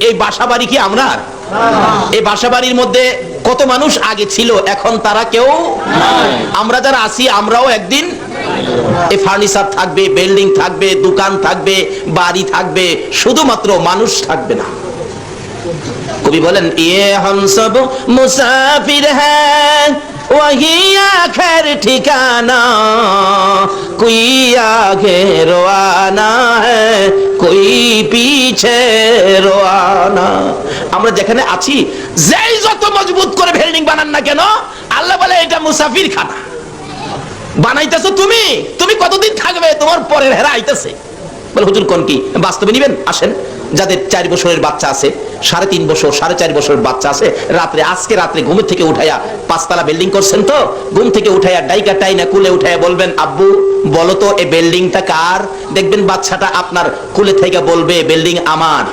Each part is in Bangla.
এই বাসা বাড়ি কি আমরা? এই বাসা বাড়ির মধ্যে কত মানুষ আগে ছিল, এখন তারা কেউ নাই। আমরা যারা আছি আমরাও একদিন এই ফার্নিচার থাকবে, বিল্ডিং থাকবে, দোকান থাকবে, বাড়ি থাকবে, শুধুমাত্র মানুষ থাকবে না। কবি বলেন ইয়ে হাম সব মুসাফির হ্যায় वही आखिर ठिकाना कोई आगे रवाना है कोई पीछे रवाना। আমরা যেখানে আছি, যেই যত মজবুত করে বিল্ডিং বানান না কেন, আল্লাহ বলে এটা মুসাফির খানা বানাইতেছো তুমি। তুমি কতদিন থাকবে? তোমার পরের হেরা আইতেছে। বলে হুজুর কোন কি বাস্তবে নিবেন? আসেন, যাদের 4 বছরের বাচ্চা আছে, 3.5 বছর 4.5 বছরের বাচ্চা আছে, আজকে রাত্রে ঘুমের থেকে উঠাইয়া 5 তলা বিল্ডিং করছেন তো, ঘুম থেকে উঠাইয়া ডাইকা টাইনা কুলে উঠাইয়া বলবেন আব্বু বলো তো এই বিল্ডিংটা কার? দেখবেন বাচ্চাটা আপনার কুলে থেকে বলবে বিল্ডিং আমার।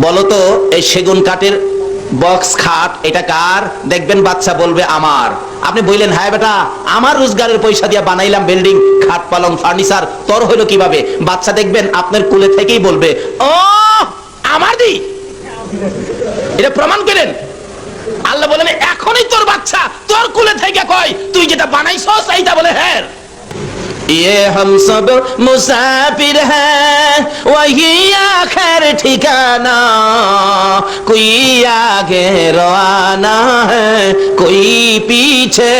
বলো তো এই সেগুন কাঠের বক্স খাট এটা কার? দেখবেন বাচ্চা বলবে আমার। আপনি বললেন হ্যাঁ বেটা আমার রোজগারের পয়সা দিয়ে বানাইলাম বিল্ডিং, খাট পালং ফার্নিচার, তোর হইলো কিভাবে? বাচ্চা দেখবেন আপনার কুলে থেকেই বলবে ও আমার দি। এটা প্রমাণ করেন। আল্লাহ বলেন এখনই তোর বাচ্চা তোর কুলে থেকে কয় তুই যেটা বানাইছস এইটা বলে হ্যাঁ। ये हम सब मुसाफिर हैं वही आखिर ठिकाना कोई आगे रवाना है कोई पीछे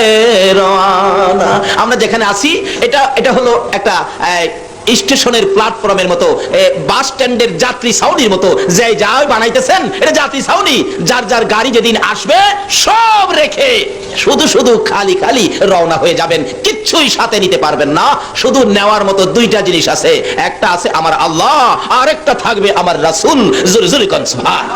रवाना। আমরা যেখানে আছি এটা হলো একটা স্টেশনের প্ল্যাটফর্মের মতো, বাস স্ট্যান্ডের যাত্রী ছাউনির মতো, যে যাই বানাইতেছেন এটা যাত্রী ছাউনি। যার যার গাড়ি যেদিন আসবে সব রেখে শুধু শুধু খালি খালি রওনা হয়ে যাবেন, কিচ্ছুই সাথে নিতে পারবেন না। শুধু নেওয়ার মতো 2টা জিনিস আছে, একটা আছে আমার আল্লাহ, আর একটা থাকবে আমার রাসূল। জোরে জোরে কোন সুবহান।